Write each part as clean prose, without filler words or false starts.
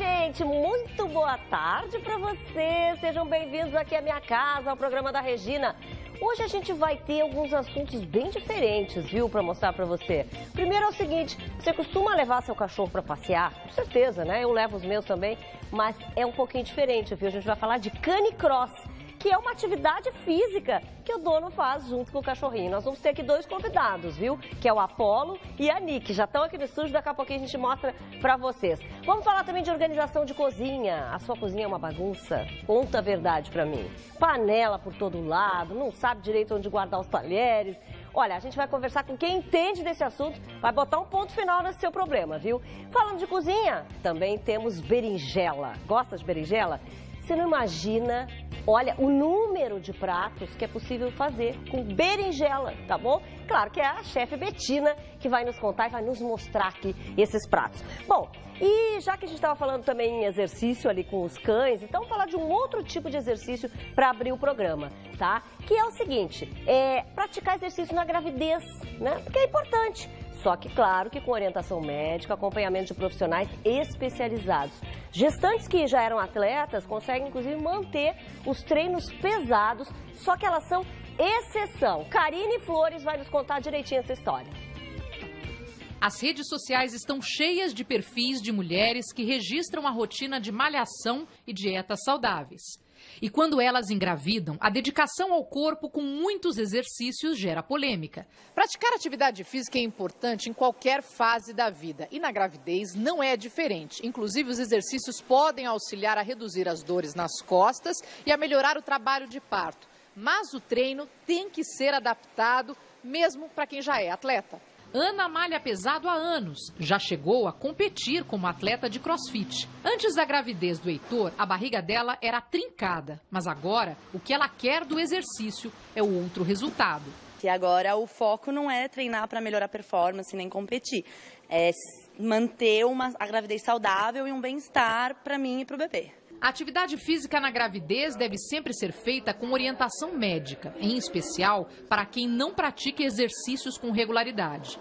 gente, muito boa tarde para vocês. Sejam bem-vindos aqui à minha casa, ao programa da Regina. Hoje a gente vai ter alguns assuntos bem diferentes, viu, para mostrar para você. Primeiro é o seguinte, você costuma levar seu cachorro para passear? Com certeza, né? Eu levo os meus também, mas é um pouquinho diferente, viu? A gente vai falar de canicross, que é uma atividade física que o dono faz junto com o cachorrinho. Nós vamos ter aqui dois convidados, viu? Que é o Apolo e a Nick. Já estão aqui no estúdio, daqui a pouquinho a gente mostra pra vocês. Vamos falar também de organização de cozinha. A sua cozinha é uma bagunça? Conta a verdade pra mim. Panela por todo lado, não sabe direito onde guardar os talheres. Olha, a gente vai conversar com quem entende desse assunto, vai botar um ponto final nesse seu problema, viu? Falando de cozinha, também temos berinjela. Gosta de berinjela? Você não imagina, olha, o número de pratos que é possível fazer com berinjela, tá bom? Claro que é a chefe Betina que vai nos contar e vai nos mostrar aqui esses pratos. Bom, e já que a gente estava falando também em exercício ali com os cães, então vamos falar de um outro tipo de exercício para abrir o programa, tá? Que é o seguinte, praticar exercício na gravidez, né? Porque é importante. Só que, claro, que com orientação médica, acompanhamento de profissionais especializados. Gestantes que já eram atletas conseguem, inclusive, manter os treinos pesados, só que elas são exceção. Karine Flores vai nos contar direitinho essa história. As redes sociais estão cheias de perfis de mulheres que registram a rotina de malhação e dietas saudáveis. E quando elas engravidam, a dedicação ao corpo com muitos exercícios gera polêmica. Praticar atividade física é importante em qualquer fase da vida e na gravidez não é diferente. Inclusive, os exercícios podem auxiliar a reduzir as dores nas costas e a melhorar o trabalho de parto. Mas o treino tem que ser adaptado mesmo para quem já é atleta. Ana malha pesado há anos. Já chegou a competir como atleta de crossfit. Antes da gravidez do Heitor, a barriga dela era trincada. Mas agora, o que ela quer do exercício é o outro resultado. Que agora o foco não é treinar para melhorar a performance nem competir. É manter a gravidez saudável e um bem-estar para mim e para o bebê. A atividade física na gravidez deve sempre ser feita com orientação médica, em especial para quem não pratica exercícios com regularidade.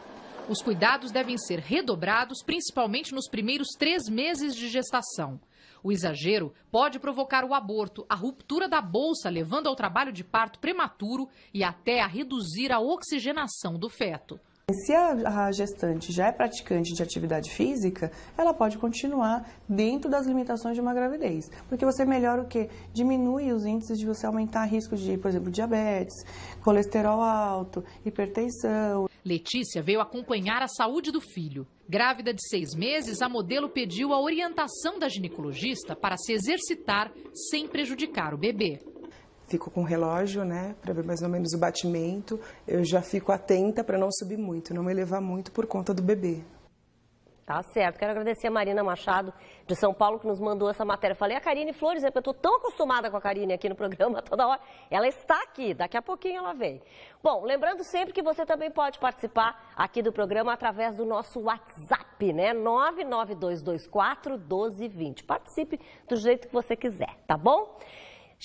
Os cuidados devem ser redobrados, principalmente nos primeiros 3 meses de gestação. O exagero pode provocar o aborto, a ruptura da bolsa, levando ao trabalho de parto prematuro e até a reduzir a oxigenação do feto. Se a gestante já é praticante de atividade física, ela pode continuar dentro das limitações de uma gravidez. Porque você melhora o quê? Diminui os índices de você aumentar riscos de, por exemplo, diabetes, colesterol alto, hipertensão. Letícia veio acompanhar a saúde do filho. Grávida de 6 meses, a modelo pediu a orientação da ginecologista para se exercitar sem prejudicar o bebê. Fico com o relógio, né, para ver mais ou menos o batimento. Eu já fico atenta para não subir muito, não me elevar muito por conta do bebê. Tá certo. Quero agradecer a Marina Machado, de São Paulo, que nos mandou essa matéria. Falei a Karine Flores, né, porque eu estou tão acostumada com a Karine aqui no programa toda hora. Ela está aqui, daqui a pouquinho ela vem. Bom, lembrando sempre que você também pode participar aqui do programa através do nosso WhatsApp, né, 992241220. Participe do jeito que você quiser, tá bom?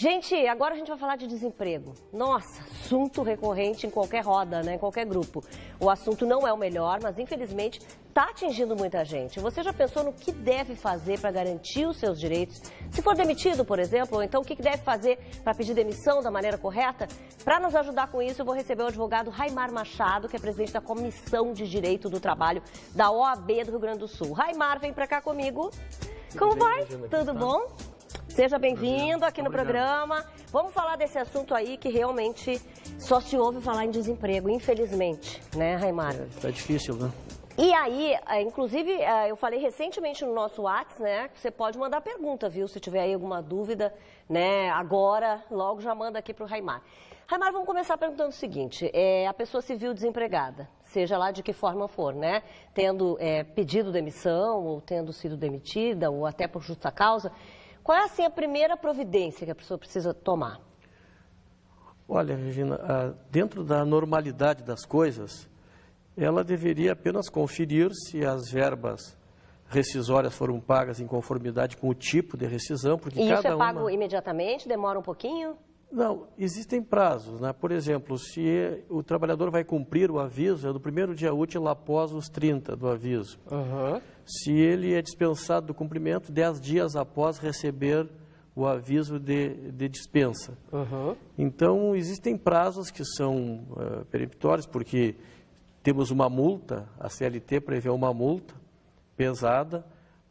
Gente, agora a gente vai falar de desemprego. Nossa, assunto recorrente em qualquer roda, né? Em qualquer grupo. O assunto não é o melhor, mas infelizmente está atingindo muita gente. Você já pensou no que deve fazer para garantir os seus direitos? Se for demitido, por exemplo, ou então o que deve fazer para pedir demissão da maneira correta? Para nos ajudar com isso, eu vou receber o advogado Raimar Machado, que é presidente da Comissão de Direito do Trabalho da OAB do Rio Grande do Sul. Raimar, vem para cá comigo. Como vai? Tudo bom? Seja bem-vindo aqui no programa. Vamos falar desse assunto aí que realmente só se ouve falar em desemprego, infelizmente, né, Raimar? Tá difícil, né? E aí, inclusive, eu falei recentemente no nosso WhatsApp, né, que você pode mandar pergunta, viu? Se tiver aí alguma dúvida, né, agora, logo já manda aqui pro Raimar. Raimar, vamos começar perguntando o seguinte, a pessoa se viu desempregada, seja lá de que forma for, né, tendo pedido demissão, ou tendo sido demitida, ou até por justa causa. Qual é, assim, a primeira providência que a pessoa precisa tomar? Olha, Regina, dentro da normalidade das coisas, ela deveria apenas conferir se as verbas rescisórias foram pagas em conformidade com o tipo de rescisão, porque e cada isso é pago imediatamente? Demora um pouquinho? Não, existem prazos, né? Por exemplo, se o trabalhador vai cumprir o aviso, é do primeiro dia útil após os 30 do aviso. se ele é dispensado do cumprimento 10 dias após receber o aviso de dispensa. Então, existem prazos que são peremptórios, porque temos uma multa, a CLT prevê uma multa pesada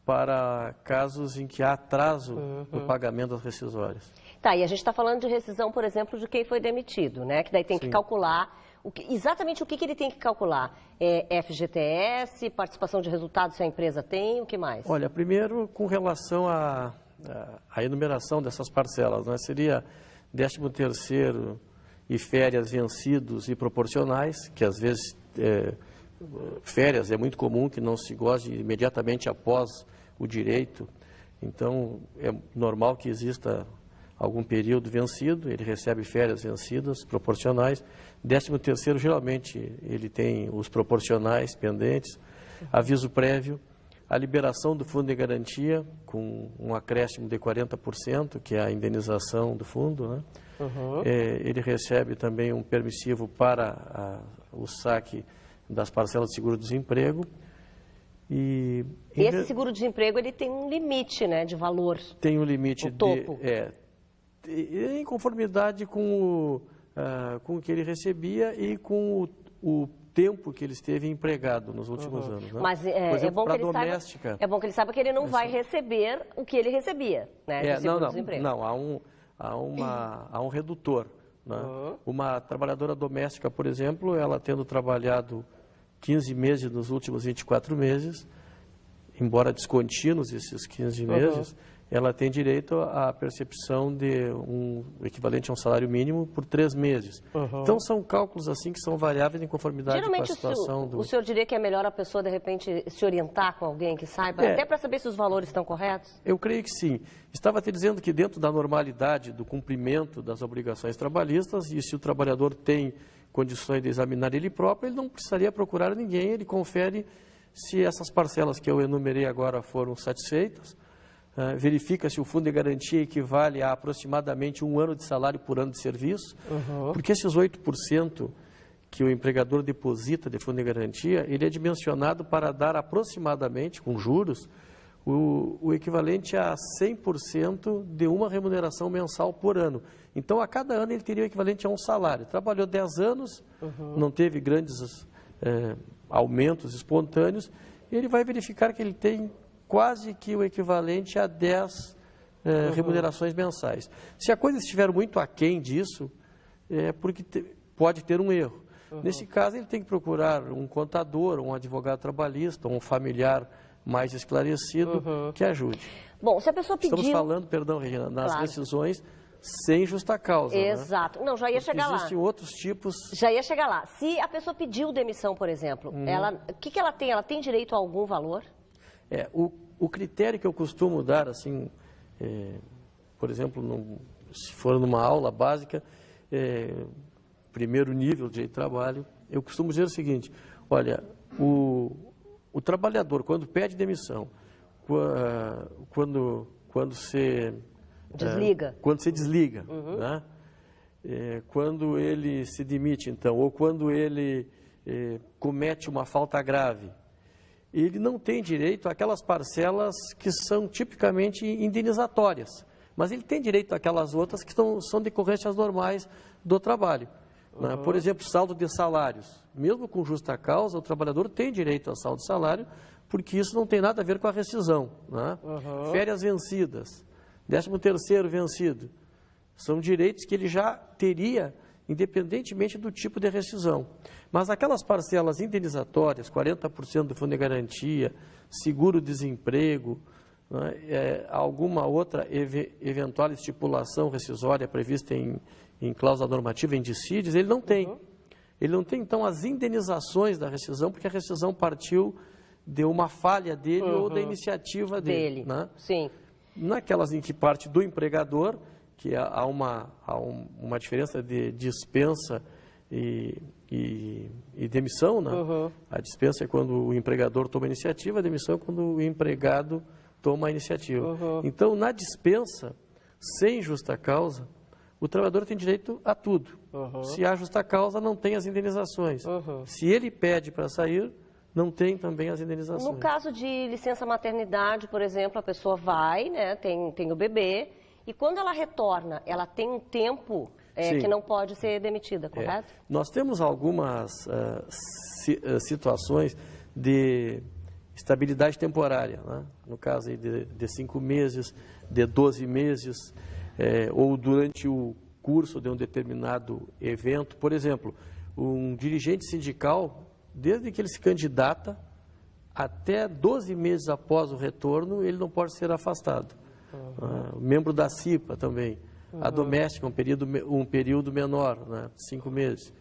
para casos em que há atraso no pagamento das rescisórias. Tá, e a gente está falando de rescisão, por exemplo, de quem foi demitido, né? Que daí tem que calcular exatamente o que ele tem que calcular. FGTS, participação de resultados se a empresa tem, o que mais? Olha, primeiro, com relação à enumeração dessas parcelas, né? Seria 13º e férias vencidos e proporcionais, que às vezes férias é muito comum que não se goze imediatamente após o direito, então é normal que exista algum período vencido, ele recebe férias vencidas, proporcionais. 13º, geralmente, ele tem os proporcionais pendentes, aviso prévio, a liberação do fundo de garantia, com um acréscimo de 40%, que é a indenização do fundo, né? Ele recebe também um permissivo para o saque das parcelas de seguro-desemprego. E esse seguro-desemprego, ele tem um limite, né, de valor. Tem um limite topo. Em conformidade com o que ele recebia e com o tempo que ele esteve empregado nos últimos anos. Né? Mas por exemplo, bom que ele saiba que ele não vai receber o que ele recebia, né, de seguro-desemprego. Não, há um redutor. Né? Uma trabalhadora doméstica, por exemplo, ela tendo trabalhado 15 meses nos últimos 24 meses, embora descontínuos esses 15 meses, ela tem direito à percepção de um equivalente a um salário mínimo por 3 meses. Então, são cálculos assim que são variáveis em conformidade com a situação o senhor diria que é melhor a pessoa, de repente, se orientar com alguém que saiba, até para saber se os valores estão corretos? Eu creio que sim. Estava te dizendo que dentro da normalidade do cumprimento das obrigações trabalhistas, e se o trabalhador tem condições de examinar ele próprio, ele não precisaria procurar ninguém, ele confere se essas parcelas que eu enumerei agora foram satisfeitas, verifica se o fundo de garantia equivale a aproximadamente 1 ano de salário por ano de serviço, porque esses 8% que o empregador deposita de fundo de garantia, ele é dimensionado para dar aproximadamente, com juros, o equivalente a 100% de uma remuneração mensal por ano. Então, a cada ano ele teria o equivalente a um salário. Trabalhou 10 anos, não teve grandes aumentos espontâneos, e ele vai verificar que ele tem quase que o equivalente a 10 remunerações mensais. Se a coisa estiver muito aquém disso, é porque pode ter um erro. Nesse caso, ele tem que procurar um contador, um advogado trabalhista, um familiar mais esclarecido que ajude. Bom, se a pessoa pediu... Estamos falando, perdão, Regina, nas rescisões sem justa causa. Exato. Né? Não, já ia chegar lá. Existem outros tipos... Já ia chegar lá. Se a pessoa pediu demissão, por exemplo, o que ela tem? Ela tem direito a algum valor? O critério que eu costumo dar, assim, por exemplo, se for numa aula básica, primeiro nível de trabalho, eu costumo dizer o seguinte: olha, o trabalhador, quando pede demissão, quando se desliga, né? Quando ele se demite, então, ou quando ele comete uma falta grave, ele não tem direito àquelas parcelas que são tipicamente indenizatórias, mas ele tem direito àquelas outras que são decorrências normais do trabalho. Né? Por exemplo, saldo de salários. Mesmo com justa causa, o trabalhador tem direito a saldo de salário, porque isso não tem nada a ver com a rescisão. Né? Férias vencidas, 13º vencido, são direitos que ele já teria, independentemente do tipo de rescisão. Mas aquelas parcelas indenizatórias, 40% do fundo de garantia, seguro-desemprego, né, alguma outra eventual estipulação rescisória prevista em cláusula normativa, em dissídios, ele não tem. Ele não tem, então, as indenizações da rescisão, porque a rescisão partiu de uma falha dele ou da iniciativa dele. Né? Sim. Naquelas em que parte do empregador, que há uma diferença de dispensa e demissão, né? A dispensa é quando o empregador toma a iniciativa, a demissão é quando o empregado toma a iniciativa. Então, na dispensa, sem justa causa, o trabalhador tem direito a tudo. Se há justa causa, não tem as indenizações. Se ele pede para sair, não tem também as indenizações. No caso de licença maternidade, por exemplo, a pessoa vai, né, tem o bebê, e quando ela retorna, ela tem um tempo que não pode ser demitida, correto? Nós temos algumas situações de estabilidade temporária, né? No caso aí de 5 meses, de 12 meses, ou durante o curso de um determinado evento. Por exemplo, um dirigente sindical, desde que ele se candidata, até 12 meses após o retorno, ele não pode ser afastado. Membro da CIPA também. A doméstica, um período menor, né? 5 meses.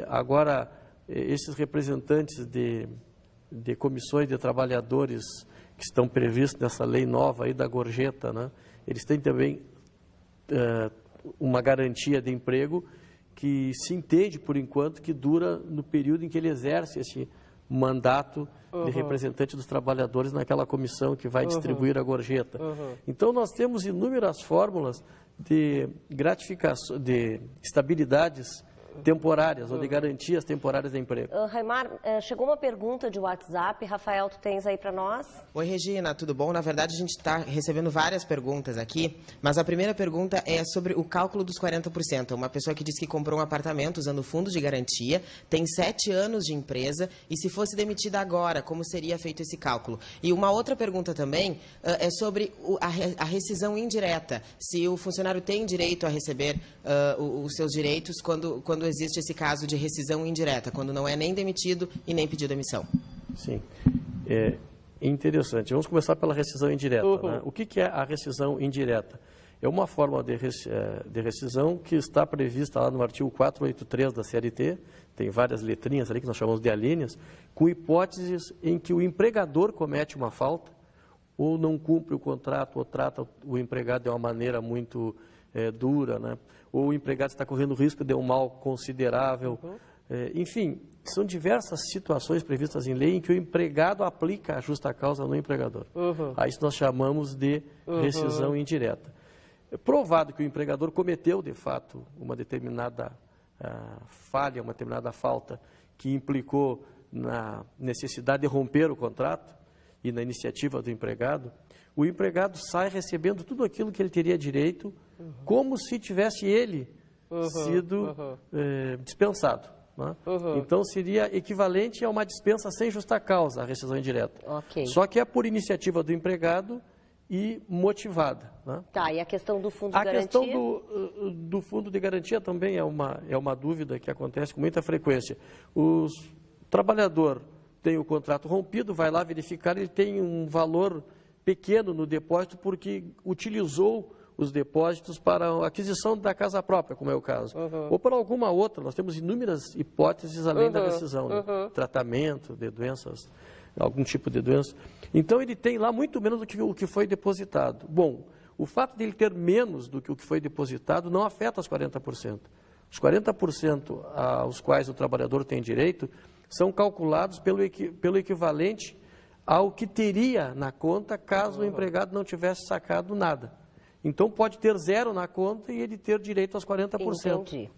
Agora, esses representantes de comissões de trabalhadores que estão previstos nessa lei nova aí da gorjeta, né? Eles têm também uma garantia de emprego que se entende, por enquanto, que dura no período em que ele exerce esse mandato de representante dos trabalhadores naquela comissão que vai distribuir a gorjeta. Então, nós temos inúmeras fórmulas de gratificação, de estabilidades temporárias ou de garantias temporárias de emprego. Raimar, chegou uma pergunta de WhatsApp. Rafael, tu tens aí para nós? Oi, Regina, tudo bom? Na verdade, a gente está recebendo várias perguntas aqui, mas a primeira pergunta é sobre o cálculo dos 40%. Uma pessoa que disse que comprou um apartamento usando fundo de garantia, tem 7 anos de empresa e se fosse demitida agora, como seria feito esse cálculo? E uma outra pergunta também é sobre a rescisão indireta. Se o funcionário tem direito a receber os seus direitos quando existe esse caso de rescisão indireta, quando não é nem demitido e nem pediu demissão. Sim, é interessante. Vamos começar pela rescisão indireta. Né? O que é a rescisão indireta? É uma forma de rescisão que está prevista lá no artigo 483 da CLT, tem várias letrinhas ali que nós chamamos de alíneas, com hipóteses em que o empregador comete uma falta, ou não cumpre o contrato, ou trata o empregado de uma maneira muito dura, né? Ou o empregado está correndo risco de um mal considerável. Enfim, são diversas situações previstas em lei em que o empregado aplica a justa causa no empregador. A isso nós chamamos de rescisão indireta. É provado que o empregador cometeu, de fato, uma determinada falha, uma determinada falta que implicou na necessidade de romper o contrato e na iniciativa do empregado, o empregado sai recebendo tudo aquilo que ele teria direito, como se tivesse ele sido dispensado. Né? Então, seria equivalente a uma dispensa sem justa causa, a rescisão indireta. Só que é por iniciativa do empregado e motivada. Né? Tá, e a questão do fundo de garantia? A questão do fundo de garantia também é uma dúvida que acontece com muita frequência. O trabalhador tem o contrato rompido, vai lá verificar, ele tem um valor pequeno no depósito porque utilizou os depósitos para a aquisição da casa própria, como é o caso. Ou para alguma outra, nós temos inúmeras hipóteses além da rescisão, né? Tratamento de doenças, algum tipo de doença. Então, ele tem lá muito menos do que o que foi depositado. Bom, o fato de ele ter menos do que o que foi depositado não afeta os 40%. Os 40% aos quais o trabalhador tem direito são calculados pelo equivalente ao que teria na conta caso o empregado não tivesse sacado nada. Então, pode ter 0 na conta e ele ter direito aos 40%. Entendi.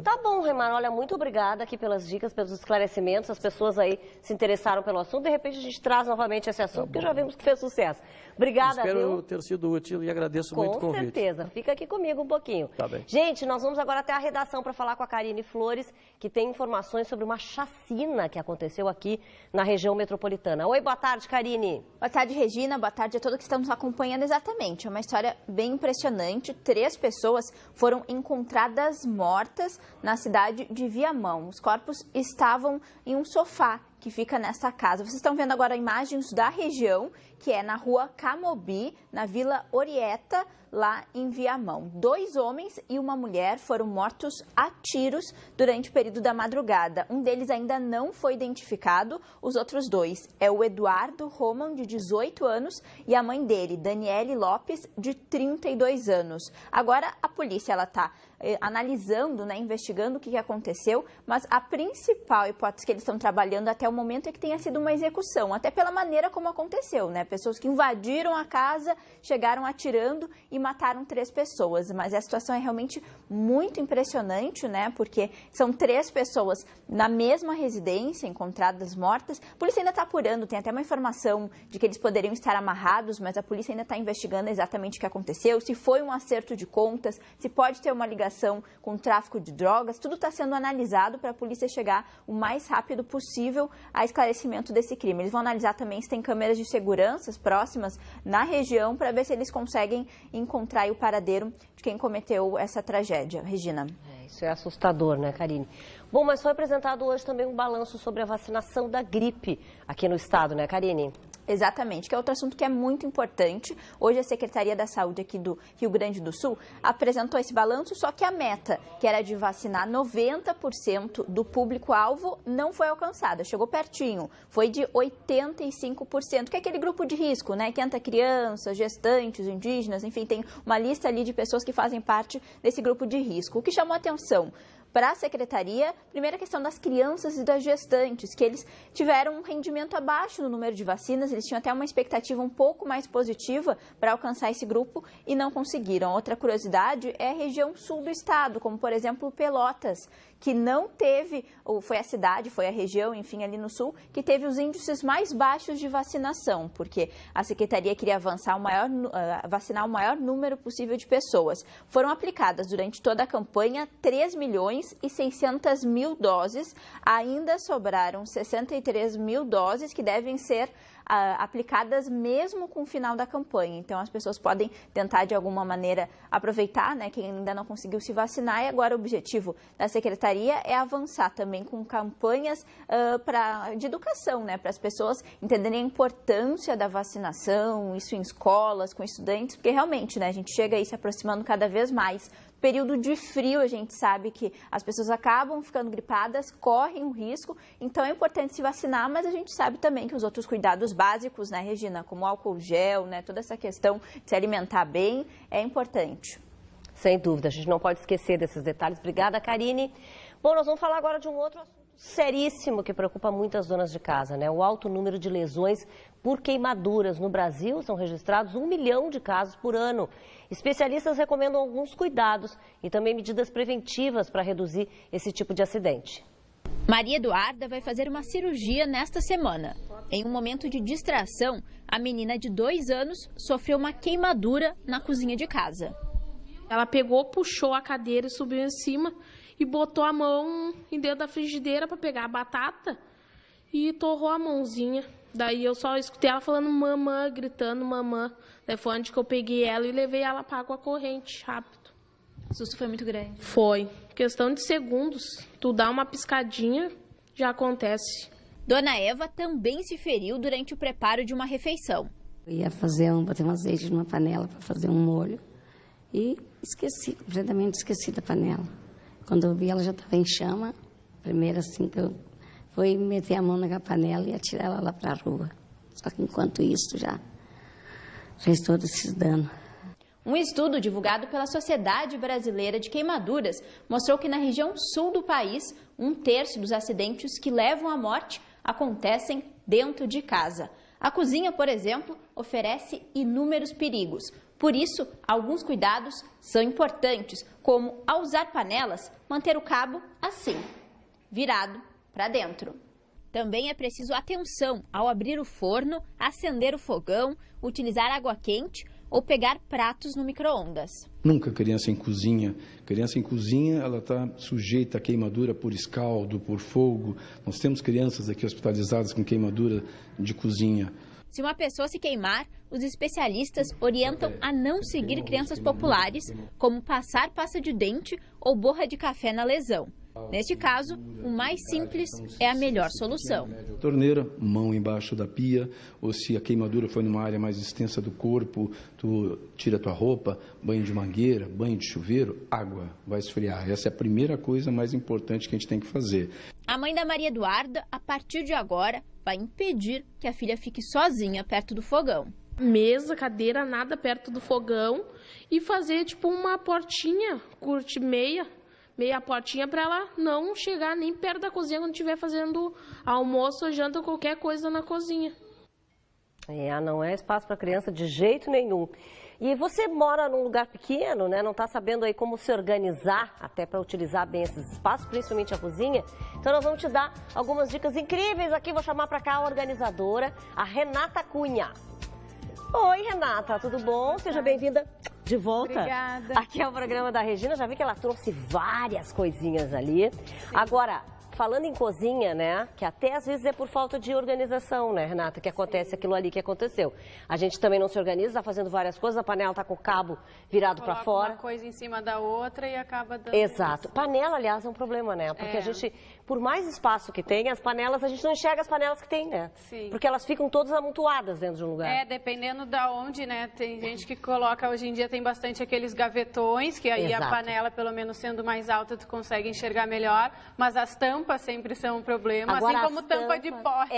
Tá bom, Raimar, olha, muito obrigada aqui pelas dicas, pelos esclarecimentos, as pessoas aí se interessaram pelo assunto, de repente a gente traz novamente esse assunto, porque já vimos que fez sucesso. Obrigada, Espero ter sido útil e agradeço muito o convite. Com certeza, fica aqui comigo um pouquinho. Tá bem. Gente, nós vamos agora até a redação para falar com a Karine Flores, que tem informações sobre uma chacina que aconteceu aqui na região metropolitana. Oi, boa tarde, Karine. Boa tarde, Regina, boa tarde a todos que estão nos acompanhando. Exatamente, é uma história bem impressionante. 3 pessoas foram encontradas mortas na cidade de Viamão. Os corpos estavam em um sofá que fica nessa casa. Vocês estão vendo agora imagens da região, que é na rua Camobi, na Vila Orieta, lá em Viamão. 2 homens e uma mulher foram mortos a tiros durante o período da madrugada. Um deles ainda não foi identificado. Os outros 2 é o Eduardo Roman, de 18 anos, e a mãe dele, Daniele Lopes, de 32 anos. Agora, a polícia está analisando, né, investigando o que aconteceu, mas a principal hipótese que eles estão trabalhando até o momento é que tenha sido uma execução, até pela maneira como aconteceu, né? Pessoas que invadiram a casa, chegaram atirando e mataram 3 pessoas, mas a situação é realmente muito impressionante, né? Porque são 3 pessoas na mesma residência encontradas mortas. A polícia ainda está apurando, tem até uma informação de que eles poderiam estar amarrados, mas a polícia ainda está investigando exatamente o que aconteceu, se foi um acerto de contas, se pode ter uma ligação com o tráfico de drogas. Tudo está sendo analisado para a polícia chegar o mais rápido possível a esclarecimento desse crime. Eles vão analisar também se tem câmeras de segurança próximas na região para ver se eles conseguem encontrar o paradeiro de quem cometeu essa tragédia. Regina. Isso é assustador, né, Karine? Bom, mas foi apresentado hoje também um balanço sobre a vacinação da gripe aqui no estado, né, Karine? Exatamente, que é outro assunto que é muito importante. Hoje a Secretaria da Saúde aqui do Rio Grande do Sul apresentou esse balanço, só que a meta, que era de vacinar 90% do público-alvo, não foi alcançada, chegou pertinho, foi de 85%, que é aquele grupo de risco, né? 500 crianças, gestantes, indígenas, enfim, tem uma lista ali de pessoas que fazem parte desse grupo de risco. O que chamou a atenção para a Secretaria, primeira questão das crianças e das gestantes, que eles tiveram um rendimento abaixo no número de vacinas, eles tinham até uma expectativa um pouco mais positiva para alcançar esse grupo e não conseguiram. Outra curiosidade é a região sul do estado, como por exemplo Pelotas, que não teve, ou foi a cidade, foi a região, enfim, ali no sul, que teve os índices mais baixos de vacinação, porque a Secretaria queria avançar vacinar o maior número possível de pessoas. Foram aplicadas durante toda a campanha 3.600.000 doses, ainda sobraram 63.000 doses que devem ser aplicadas mesmo com o final da campanha. Então, as pessoas podem tentar, de alguma maneira, aproveitar, né, quem ainda não conseguiu se vacinar. E agora o objetivo da Secretaria é avançar também com campanhas de educação, né, para as pessoas entenderem a importância da vacinação, isso em escolas, com estudantes, porque realmente, né, a gente chega aí se aproximando cada vez mais. Período de frio, a gente sabe que as pessoas acabam ficando gripadas, correm um risco, então é importante se vacinar, mas a gente sabe também que os outros cuidados básicos, né, Regina, como álcool gel, né, toda essa questão de se alimentar bem, é importante. Sem dúvida, a gente não pode esquecer desses detalhes. Obrigada, Karine. Bom, nós vamos falar agora de um outro assunto seríssimo que preocupa muitas donas de casa, né? O alto número de lesões por queimaduras. No Brasil, são registrados 1 milhão de casos por ano. Especialistas recomendam alguns cuidados e também medidas preventivas para reduzir esse tipo de acidente. Maria Eduarda vai fazer uma cirurgia nesta semana. Em um momento de distração, a menina de 2 anos sofreu uma queimadura na cozinha de casa. Ela pegou, puxou a cadeira e subiu em cima e botou a mão dentro da frigideira para pegar a batata e torrou a mãozinha. Daí eu só escutei ela falando mamã, gritando mamã. Daí foi onde que eu peguei ela e levei ela para água corrente, rápido. O susto foi muito grande? Foi. Questão de segundos. Tu dá uma piscadinha, já acontece. Dona Eva também se feriu durante o preparo de uma refeição. Eu ia botar um azeite numa panela para fazer um molho e esqueci, completamente esqueci da panela. Quando eu vi, ela já estava em chama. Primeiro, assim, que eu fui meter a mão na panela e atirar ela lá para a rua. Só que, enquanto isso, já fez todos esses danos. Um estudo divulgado pela Sociedade Brasileira de Queimaduras mostrou que na região sul do país, 1/3 dos acidentes que levam à morte acontecem dentro de casa. A cozinha, por exemplo, oferece inúmeros perigos. Por isso, alguns cuidados são importantes, como ao usar panelas, manter o cabo assim, virado para dentro. Também é preciso atenção ao abrir o forno, acender o fogão, utilizar água quente ou pegar pratos no micro-ondas. Nunca criança em cozinha. Criança em cozinha, ela está sujeita a queimadura por escaldo, por fogo. Nós temos crianças aqui hospitalizadas com queimadura de cozinha. Se uma pessoa se queimar, os especialistas orientam a não seguir crenças populares, como passar pasta de dente ou borra de café na lesão. Neste caso, o mais simples é a melhor solução. Torneira, mão embaixo da pia, ou se a queimadura foi numa área mais extensa do corpo, tu tira tua roupa, banho de mangueira, banho de chuveiro, água, vai esfriar. Essa é a primeira coisa mais importante que a gente tem que fazer. A mãe da Maria Eduarda, a partir de agora, vai impedir que a filha fique sozinha perto do fogão. Mesa, cadeira, nada perto do fogão e fazer tipo uma portinha, curte meia portinha para ela não chegar nem perto da cozinha quando estiver fazendo almoço, janta ou qualquer coisa na cozinha. Não é espaço para criança de jeito nenhum. E você mora num lugar pequeno, né? Não está sabendo aí como se organizar até para utilizar bem esses espaços, principalmente a cozinha. Então nós vamos te dar algumas dicas incríveis aqui. Vou chamar para cá a organizadora, a Renata Cunha. Oi, Renata, tudo bom? Seja bem-vinda de volta. Obrigada. Aqui é o programa da Regina. Já vi que ela trouxe várias coisinhas ali. Sim. Agora, falando em cozinha, né, que até às vezes é por falta de organização, né, Renata, que acontece aquilo ali que aconteceu. A gente também não se organiza, está fazendo várias coisas, a panela está com o cabo virado para fora. Uma coisa em cima da outra e acaba dando... Exato. Panela, aliás, é um problema, né, porque a gente, por mais espaço que tem, as panelas, a gente não enxerga as panelas que tem, né? Sim. Porque elas ficam todas amontoadas dentro de um lugar. Dependendo da onde, né, tem gente que coloca, hoje em dia tem bastante aqueles gavetões, que aí a panela, pelo menos sendo mais alta, tu consegue enxergar melhor, mas as tampas sempre são um problema, agora, assim como tampa de pote,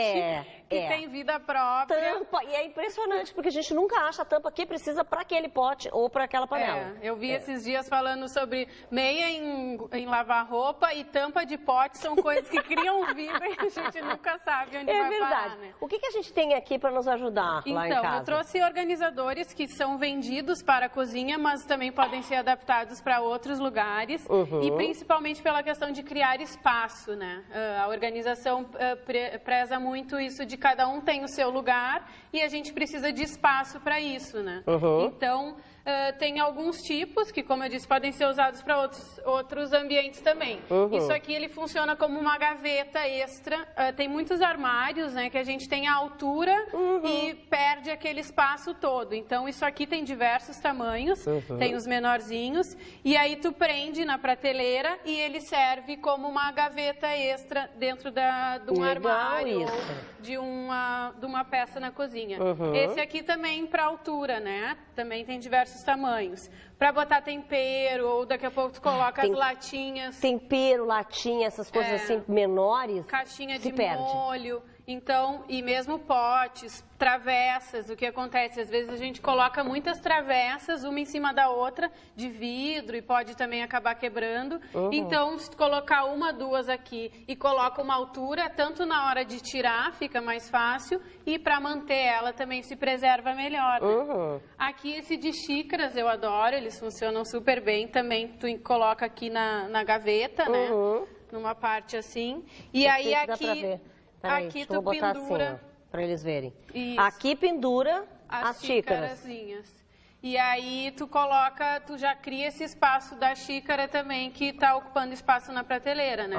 que tem vida própria. E é impressionante, porque a gente nunca acha a tampa que precisa para aquele pote ou para aquela panela. Eu vi esses dias falando sobre meia em lavar roupa e tampa de pote, são coisas que criam vida e a gente nunca sabe onde vai parar, né? O que a gente tem aqui para nos ajudar lá em casa? Então, eu trouxe organizadores que são vendidos para a cozinha, mas também podem ser adaptados para outros lugares, e principalmente pela questão de criar espaço, né? A organização preza muito isso de cada um tem o seu lugar e a gente precisa de espaço para isso, né? Então, tem alguns tipos que, como eu disse, podem ser usados para outros ambientes também. Isso aqui, ele funciona como uma gaveta extra. Tem muitos armários, né, que a gente tem a altura e perde aquele espaço todo. Então, isso aqui tem diversos tamanhos, tem os menorzinhos, e aí tu prende na prateleira e ele serve como uma gaveta extra dentro de um armário ou de uma peça na cozinha. Esse aqui também para altura, né? Também tem diversos tamanhos. Para botar tempero, ou daqui a pouco tu coloca as latinhas. Tempero, latinha, essas coisas assim menores. Caixinha de molho. Então, e mesmo potes, travessas, o que acontece? Às vezes a gente coloca muitas travessas, uma em cima da outra, de vidro, e pode também acabar quebrando. Então, se tu colocar uma, duas aqui e coloca uma altura, tanto na hora de tirar fica mais fácil, e para manter ela também se preserva melhor, né? Aqui esse de xícaras eu adoro, eles funcionam super bem. Também tu coloca aqui na gaveta, né? Numa parte assim. E aí aqui... Aqui tu pendura, assim, para eles verem. Isso. Aqui pendura as xícaras. E aí tu já cria esse espaço da xícara também, que tá ocupando espaço na prateleira, né?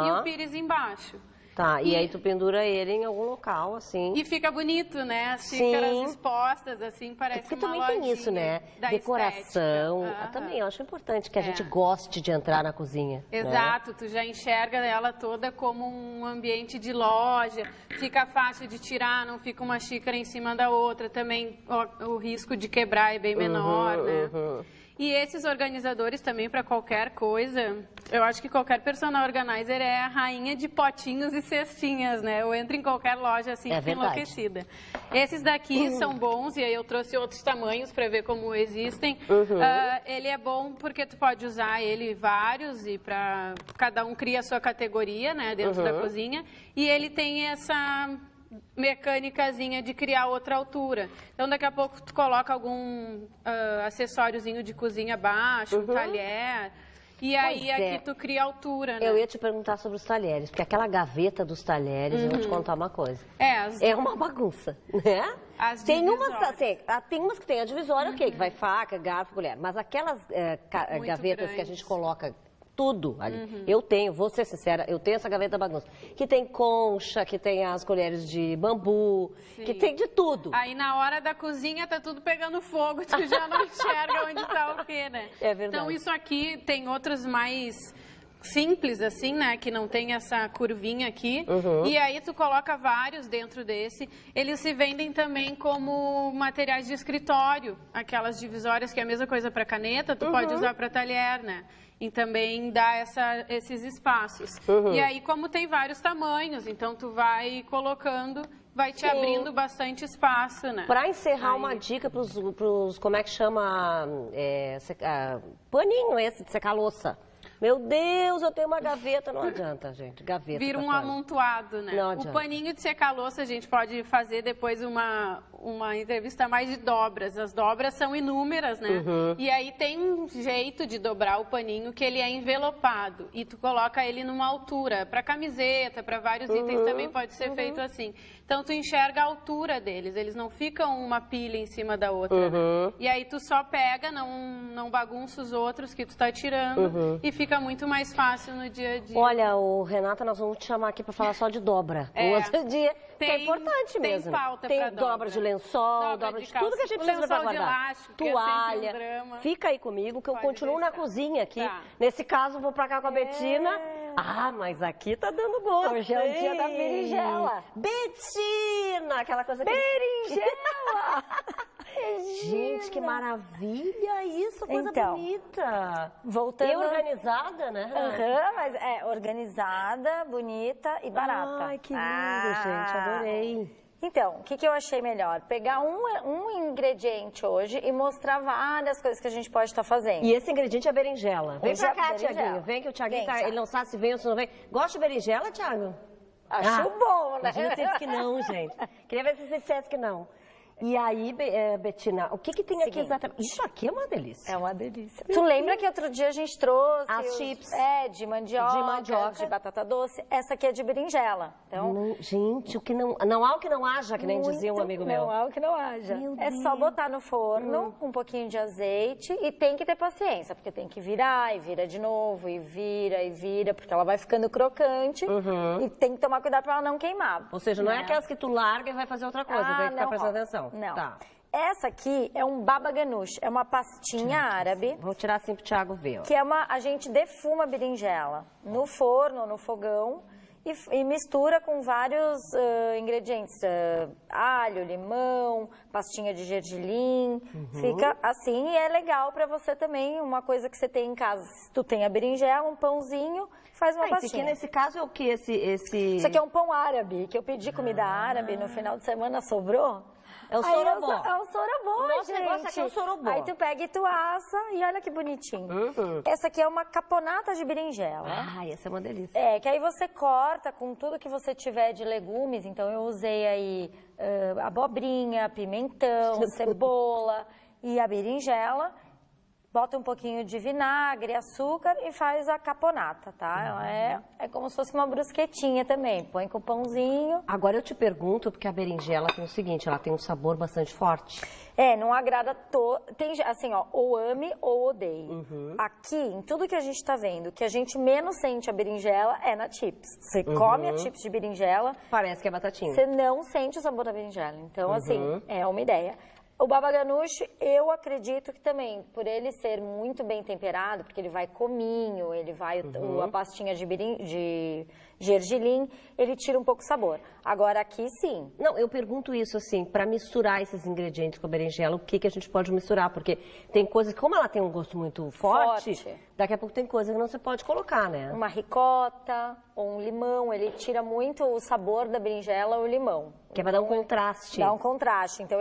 E o pires embaixo. Tá, e aí tu pendura ele em algum local, assim. E fica bonito, né? As xícaras expostas, assim, parece uma lojinha. Porque também tem isso, né? Decoração. Também, eu acho importante que a gente goste de entrar na cozinha. Exato, né? Tu já enxerga ela toda como um ambiente de loja, fica fácil de tirar, não fica uma xícara em cima da outra. Também o risco de quebrar é bem menor, né? E esses organizadores também para qualquer coisa, eu acho que qualquer personal organizer é a rainha de potinhos e cestinhas, né? Eu entro em qualquer loja assim, fico enlouquecida. Esses daqui são bons, e aí eu trouxe outros tamanhos para ver como existem. Ele é bom porque tu pode usar ele vários, e para cada um cria a sua categoria, né, dentro da cozinha. E ele tem essa mecânicazinha de criar outra altura. Então, daqui a pouco tu coloca algum acessóriozinho de cozinha abaixo, um talher, e aí aqui tu cria altura, né? Eu ia te perguntar sobre os talheres, porque aquela gaveta dos talheres, eu vou te contar uma coisa. É uma bagunça, né? Tem umas que tem a divisória, que vai faca, garfo, colher, mas aquelas gavetas que a gente coloca tudo ali. Eu tenho, vou ser sincera, eu tenho essa gaveta bagunça. Que tem concha, que tem as colheres de bambu, que tem de tudo. Aí na hora da cozinha tá tudo pegando fogo, tu já não enxerga onde tá o quê, né? É verdade. Então isso aqui tem outros mais simples, assim, né? Que não tem essa curvinha aqui. E aí tu coloca vários dentro desse. Eles se vendem também como materiais de escritório. Aquelas divisórias que é a mesma coisa para caneta, tu pode usar para talher, né? E também dá esses espaços. E aí, como tem vários tamanhos, então tu vai colocando vai te abrindo bastante espaço, né? Para encerrar, uma dica para os, como é que chama, paninho esse de secar louça. Meu Deus, eu tenho uma gaveta, não adianta, gente, gaveta. Vira um amontoado, né? Não O adianta. paninho de secar louça, a gente pode fazer depois uma entrevista mais de dobras. As dobras são inúmeras, né? E aí tem um jeito de dobrar o paninho que ele é envelopado e tu coloca ele numa altura. Para camiseta, para vários itens também pode ser feito assim. Então tu enxerga a altura deles, eles não ficam uma pilha em cima da outra. Né? E aí tu só pega, não bagunça os outros que tu tá tirando e fica muito mais fácil no dia a dia. Olha, Renata, nós vamos te chamar aqui para falar só de dobra. Um outro dia, é importante mesmo. Tem dobra de lençol, dobra de tudo que a gente precisa para guardar. Elástico, toalha. Que é um Fica aí comigo que eu continuo na cozinha aqui. Tá. Nesse caso, vou para cá com a Betina. Ah, mas aqui tá dando gosto. Hoje é o dia da berinjela. Betina! Aquela coisa que... Berinjela! Gente, que maravilha isso, coisa bonita. Voltando... E organizada, né? Mas é organizada, bonita e barata. Ai, que lindo, gente, adorei. Então, o que eu achei melhor? Pegar um ingrediente hoje e mostrar várias coisas que a gente pode estar fazendo. E esse ingrediente é a berinjela. Vem pra cá, Tiaguinho. Vem que o Tiaguinho ele não sabe se vem ou se não vem. Gosta de berinjela, Tiago? Acho bom, né? Imagina se disse que não, gente. Queria ver se você dissesse que não. E aí, Betina, o que tem aqui exatamente? Isso aqui é uma delícia. É uma delícia. Tu lembra que outro dia a gente trouxe as chips? De mandioca, de batata doce. Essa aqui é de berinjela. Então, não, gente, o que não há o que não haja, que nem dizia um amigo meu. Não há o que não haja. É só botar no forno com um pouquinho de azeite e tem que ter paciência, porque tem que virar e vira de novo, e vira, porque ela vai ficando crocante e tem que tomar cuidado para ela não queimar. Ou seja, não é aquelas que tu larga e vai fazer outra coisa, tem que ficar prestando atenção. Não. Tá. Essa aqui é um baba ganoush, é uma pastinha árabe. Vou tirar assim pro Thiago ver. Ó. Que é a gente defuma a berinjela no forno, no fogão e mistura com vários ingredientes. Alho, limão, pastinha de gergelim. Fica assim e é legal para você também, uma coisa que você tem em casa. Se tu tem a berinjela, um pãozinho, faz uma pastinha. Esse aqui, nesse caso, é o que? Isso aqui é um pão árabe, que eu pedi comida árabe, no final de semana sobrou. É o sorobó. É o sorobó, Nossa, gente. negócio aqui é o sorobó. Aí tu pega e tu assa e olha que bonitinho. Essa aqui é uma caponata de berinjela. Essa é uma delícia. Que aí você corta com tudo que você tiver de legumes. Então eu usei aí abobrinha, pimentão, cebola e a berinjela. Bota um pouquinho de vinagre, açúcar e faz a caponata, tá? Ela é como se fosse uma brusquetinha também. Põe com o pãozinho. Agora eu te pergunto, porque a berinjela tem o seguinte, ela tem um sabor bastante forte. Não agrada tem assim, ó, ou ame ou odeie. Aqui, em tudo que a gente tá vendo, que a gente menos sente a berinjela é na chips. Você come a chips de berinjela... Parece que é batatinha. Você não sente o sabor da berinjela. Então, assim, é uma ideia. O baba ganoush, eu acredito que também, por ele ser muito bem temperado, porque ele vai cominho, ele vai a pastinha de gergelim, ele tira um pouco o sabor. Agora aqui sim. Não, eu pergunto isso assim, para misturar esses ingredientes com a berinjela, o que a gente pode misturar? Porque tem coisas que, como ela tem um gosto muito forte, daqui a pouco tem coisa que não se pode colocar, né? Uma ricota ou um limão, ele tira muito o sabor da berinjela ou o limão. Que é para dar um contraste. Dá um contraste. Então,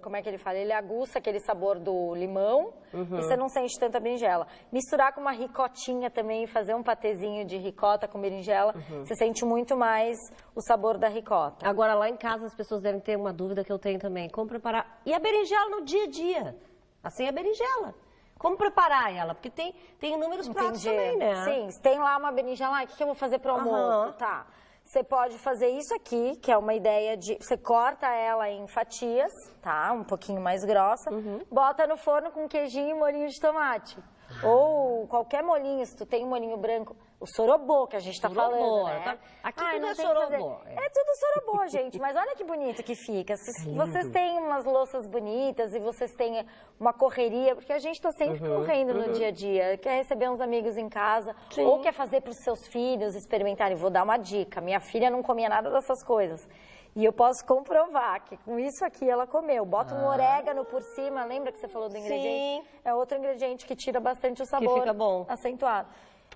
como é que ele fala? Ele aguça aquele sabor do limão e você não sente tanta berinjela. Misturar com uma ricotinha também, fazer um patezinho de ricota com berinjela, você sente muito mais o sabor da ricota. Agora, lá em casa, as pessoas devem ter uma dúvida que eu tenho também. Como preparar? E a berinjela no dia a dia? Assim, a berinjela. Como preparar ela? Porque tem inúmeros pratos também, né? Sim, tem lá uma berinjela, o que eu vou fazer pro almoço? Tá. Você pode fazer isso aqui, que é uma ideia de... Você corta ela em fatias, tá? Um pouquinho mais grossa. Bota no forno com queijinho e molhinho de tomate. Ou qualquer molhinho, se tu tem um molhinho branco. O sorobô que a gente tá falando, né? Aqui tudo é sorobô. É tudo sorobô, gente. Mas olha que bonito que fica. Se vocês têm umas louças bonitas e vocês têm uma correria, porque a gente tá sempre correndo no dia a dia. Quer receber uns amigos em casa, ou quer fazer pros seus filhos experimentarem. Vou dar uma dica. Minha filha não comia nada dessas coisas. E eu posso comprovar que com isso aqui ela comeu. Bota um orégano por cima. Lembra que você falou do ingrediente? Sim. É outro ingrediente que tira bastante o sabor. Que fica bom. Acentuado.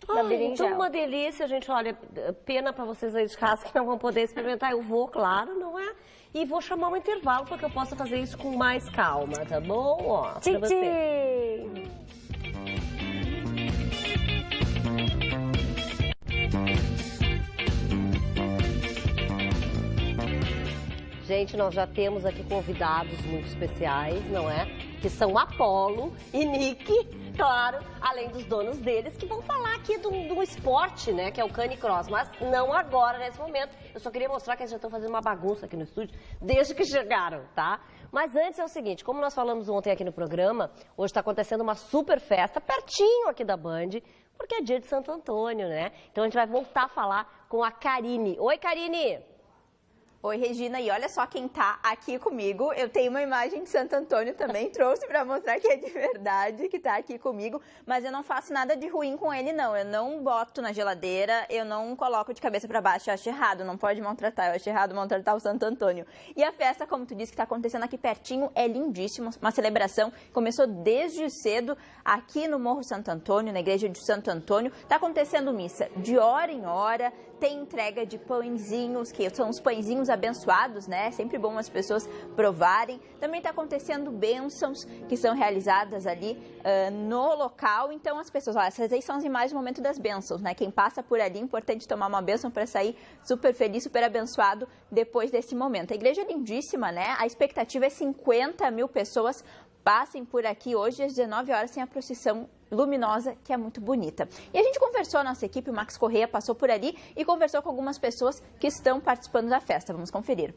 Então uma delícia, gente. Olha, pena para vocês aí de casa que não vão poder experimentar. Eu vou, claro, não é? E vou chamar um intervalo para que eu possa fazer isso com mais calma, tá bom? Ó, pra você. Gente, nós já temos aqui convidados muito especiais, não é? Que são Apolo e Nick, claro, além dos donos deles, que vão falar aqui do esporte, né? Que é o Canicross, mas não agora, nesse momento. Eu só queria mostrar que eles já estão fazendo uma bagunça aqui no estúdio, desde que chegaram, tá? Mas antes é o seguinte, como nós falamos ontem aqui no programa, hoje está acontecendo uma super festa, pertinho aqui da Band, porque é dia de Santo Antônio, né? Então a gente vai voltar a falar com a Karine. Oi, Karine! Oi, Regina, e olha só quem tá aqui comigo. Eu tenho uma imagem de Santo Antônio também, trouxe para mostrar que é de verdade, que tá aqui comigo, mas eu não faço nada de ruim com ele, não. Eu não boto na geladeira, eu não coloco de cabeça para baixo, eu acho errado, não pode maltratar, eu acho errado maltratar o Santo Antônio. E a festa, como tu disse, que tá acontecendo aqui pertinho, é lindíssima, uma celebração, começou desde cedo aqui no Morro Santo Antônio, na igreja de Santo Antônio. Tá acontecendo missa de hora em hora, tem entrega de pãezinhos, que são os pãezinhos abençoados, né? É sempre bom as pessoas provarem. Também está acontecendo bênçãos que são realizadas ali no local. Então as pessoas, olha, essas aí são as imagens do momento das bênçãos, né? Quem passa por ali, é importante tomar uma bênção para sair super feliz, super abençoado depois desse momento. A igreja é lindíssima, né? A expectativa é 50 mil pessoas passem por aqui hoje às 19 horas, tem a procissão luminosa, que é muito bonita. E a gente conversou, a nossa equipe, o Max Correia passou por ali e conversou com algumas pessoas que estão participando da festa. Vamos conferir.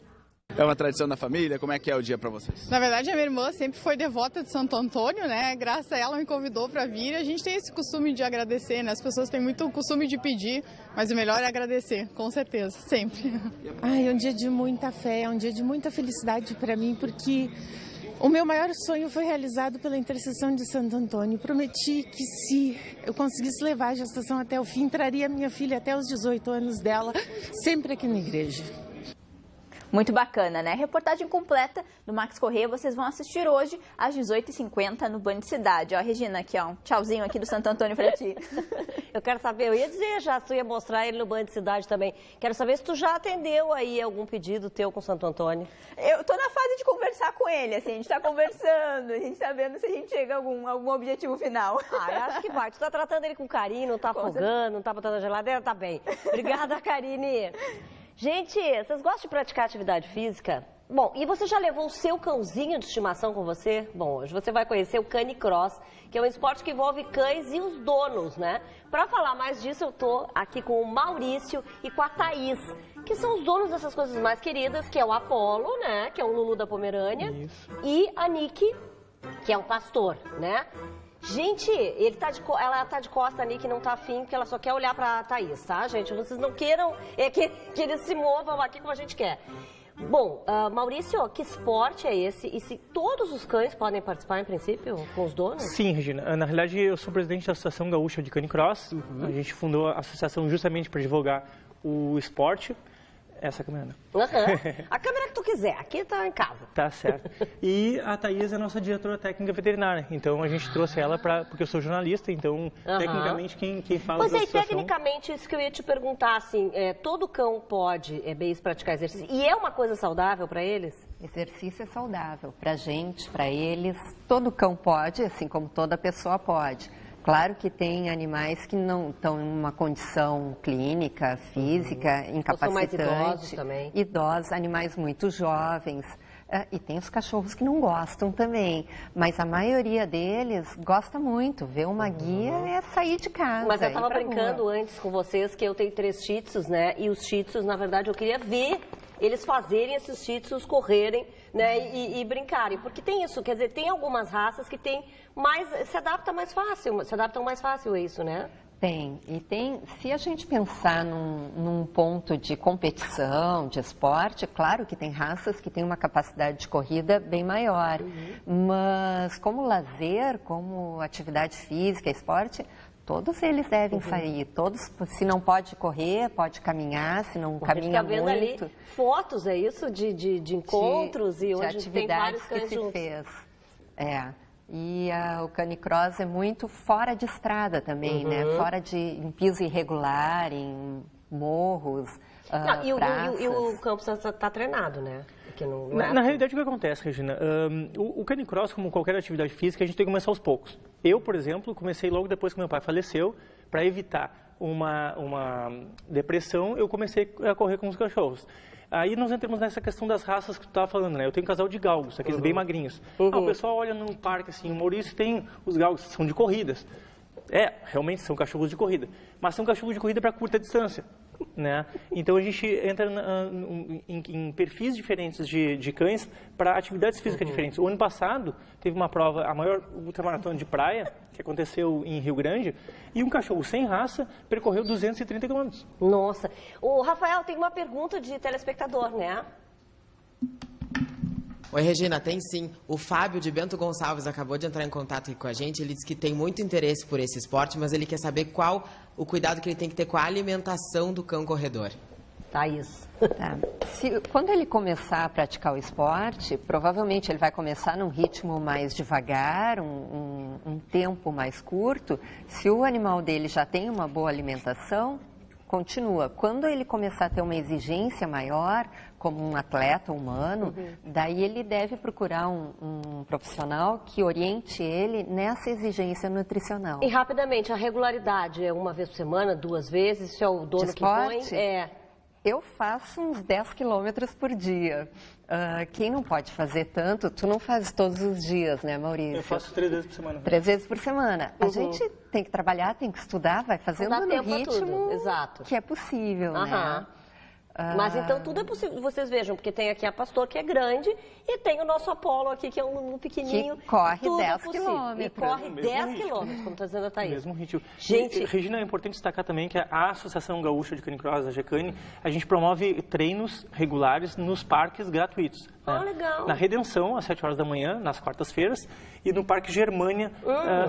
É uma tradição da família? Como é que é o dia para vocês? Na verdade, a minha irmã sempre foi devota de Santo Antônio, né? Graças a ela me convidou para vir. E a gente tem esse costume de agradecer, né? As pessoas têm muito costume de pedir, mas o melhor é agradecer, com certeza, sempre. Ai, é um dia de muita fé, é um dia de muita felicidade para mim, porque o meu maior sonho foi realizado pela intercessão de Santo Antônio. Prometi que se eu conseguisse levar a gestação até o fim, traria minha filha até os 18 anos dela, sempre aqui na igreja. Muito bacana, né? Reportagem completa do Max Correia, vocês vão assistir hoje às 18h50 no Band Cidade. Ó, Regina, aqui ó, um tchauzinho aqui do Santo Antônio pra ti. Eu quero saber, eu ia dizer já, se tu ia mostrar ele no Band Cidade também. Quero saber se tu já atendeu aí algum pedido teu com Santo Antônio. Eu tô na fase de conversar com ele, assim, a gente tá conversando, a gente tá vendo se a gente chega a algum objetivo final. Ah, eu acho que vai. Tu tá tratando ele com carinho, não tá afogando, não tá botando na geladeira, tá bem. Obrigada, Karine. Gente, vocês gostam de praticar atividade física? Bom, e você já levou o seu cãozinho de estimação com você? Bom, hoje você vai conhecer o Canicross, que é um esporte que envolve cães e os donos, né? Para falar mais disso, eu tô aqui com o Maurício e com a Thaís, que são os donos dessas coisas mais queridas, que é o Apolo, né? Que é o Lulu da Pomerânia. Isso. E a Nick, que é um pastor, né? Gente, ela tá de costa, a Nick não tá afim, porque ela só quer olhar pra Thaís, tá, gente? Vocês não queiram que eles se movam aqui como a gente quer. Bom, Maurício, que esporte é esse? E se todos os cães podem participar, em princípio, com os donos? Sim, Regina. Na realidade, eu sou presidente da Associação Gaúcha de Canicross. A gente fundou a associação justamente para divulgar o esporte. Essa câmera. A câmera que tu quiser, aqui tá em casa. Tá certo. E a Thaís é a nossa diretora técnica veterinária. Então a gente trouxe ela porque eu sou jornalista, então tecnicamente quem fala da associação... Mas aí, tecnicamente, isso que eu ia te perguntar, assim, todo cão pode praticar exercício? E é uma coisa saudável para eles? Exercício é saudável pra gente, para eles. Todo cão pode, assim como toda pessoa pode. Claro que tem animais que não estão em uma condição clínica, física, incapacitante. São mais idosos também. Idosos, animais muito jovens. E tem os cachorros que não gostam também. Mas a maioria deles gosta muito. Ver uma guia é sair de casa. Mas eu estava brincando antes com vocês que eu tenho 3 shih tzus, né? E os shih tzus, na verdade, eu queria ver eles fazerem esses shih tzus correrem, né? E brincarem. Porque tem isso, quer dizer, tem algumas raças que se adaptam mais fácil a isso, né? Tem. E tem, se a gente pensar num ponto de competição, de esporte, claro que tem raças que têm uma capacidade de corrida bem maior. Mas como lazer, como atividade física, esporte, todos eles devem sair. Todos, se não pode correr, pode caminhar, se não caminha muito. A gente tá vendo ali fotos, é isso? De encontros e de onde atividades tem vários que cães se juntos. fez. E o canicross é muito fora de estrada também, né? Fora em piso irregular, em morros, praças. E o campo está treinado, né? Na realidade, o que acontece, Regina? O canicross, como qualquer atividade física, a gente tem que começar aos poucos. Eu, por exemplo, comecei logo depois que meu pai faleceu, para evitar uma depressão, eu comecei a correr com os cachorros. Aí nós entramos nessa questão das raças que tu estava falando, né? Eu tenho um casal de galgos, aqueles bem magrinhos. O pessoal olha no parque, assim, o Maurício tem os galgos, são de corridas. Realmente são cachorros de corrida, mas são cachorros de corrida para curta distância, né? Então a gente entra em perfis diferentes de cães para atividades físicas diferentes. O ano passado teve uma prova, a maior ultramaratona de praia, que aconteceu em Rio Grande, e um cachorro sem raça percorreu 230 quilômetros. Nossa! O Rafael, tem uma pergunta de telespectador, né? Oi, Regina, tem sim. O Fábio de Bento Gonçalves acabou de entrar em contato aqui com a gente. Ele disse que tem muito interesse por esse esporte, mas ele quer saber qual o cuidado que ele tem que ter com a alimentação do cão corredor. Thaís. Quando ele começar a praticar o esporte, provavelmente ele vai começar num ritmo mais devagar, um tempo mais curto. Se o animal dele já tem uma boa alimentação, continua. Quando ele começar a ter uma exigência maior, como um atleta humano, daí ele deve procurar um profissional que oriente ele nessa exigência nutricional. E rapidamente, a regularidade é uma vez por semana, 2 vezes? Se é o dono que põe? Eu faço uns 10 quilômetros por dia. Quem não pode fazer tanto, tu não faz todos os dias, né, Maurício? Eu faço 3 vezes por semana. 3 vezes por semana. A gente tem que trabalhar, tem que estudar, vai fazendo no ritmo que é possível, né? Mas então tudo é possível, vocês vejam, porque tem aqui a Pastor, que é grande, e tem o nosso Apolo aqui, que é um pequenininho. Que corre tudo 10 quilômetros. E corre 10 quilômetros, como está dizendo a Thaís. Mesmo ritmo. Gente... Regina, é importante destacar também que a Associação Gaúcha de Canicross, a GECANI, a gente promove treinos regulares nos parques gratuitos. Legal. Na Redenção, às 7 horas da manhã, nas quartas-feiras, e no Parque Germânia,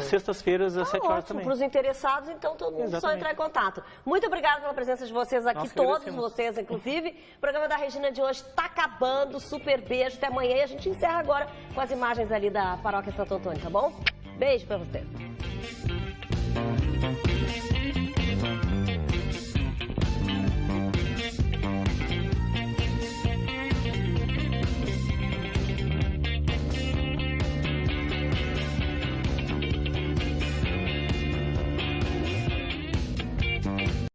sextas-feiras, às 7 horas também. Para os interessados, então, todo mundo só entrar em contato. Muito obrigada pela presença de vocês aqui, todos vocês, inclusive. O programa da Regina de hoje está acabando. Super beijo, até amanhã. E a gente encerra agora com as imagens ali da Paróquia Santo Antônio, tá bom? Beijo para vocês.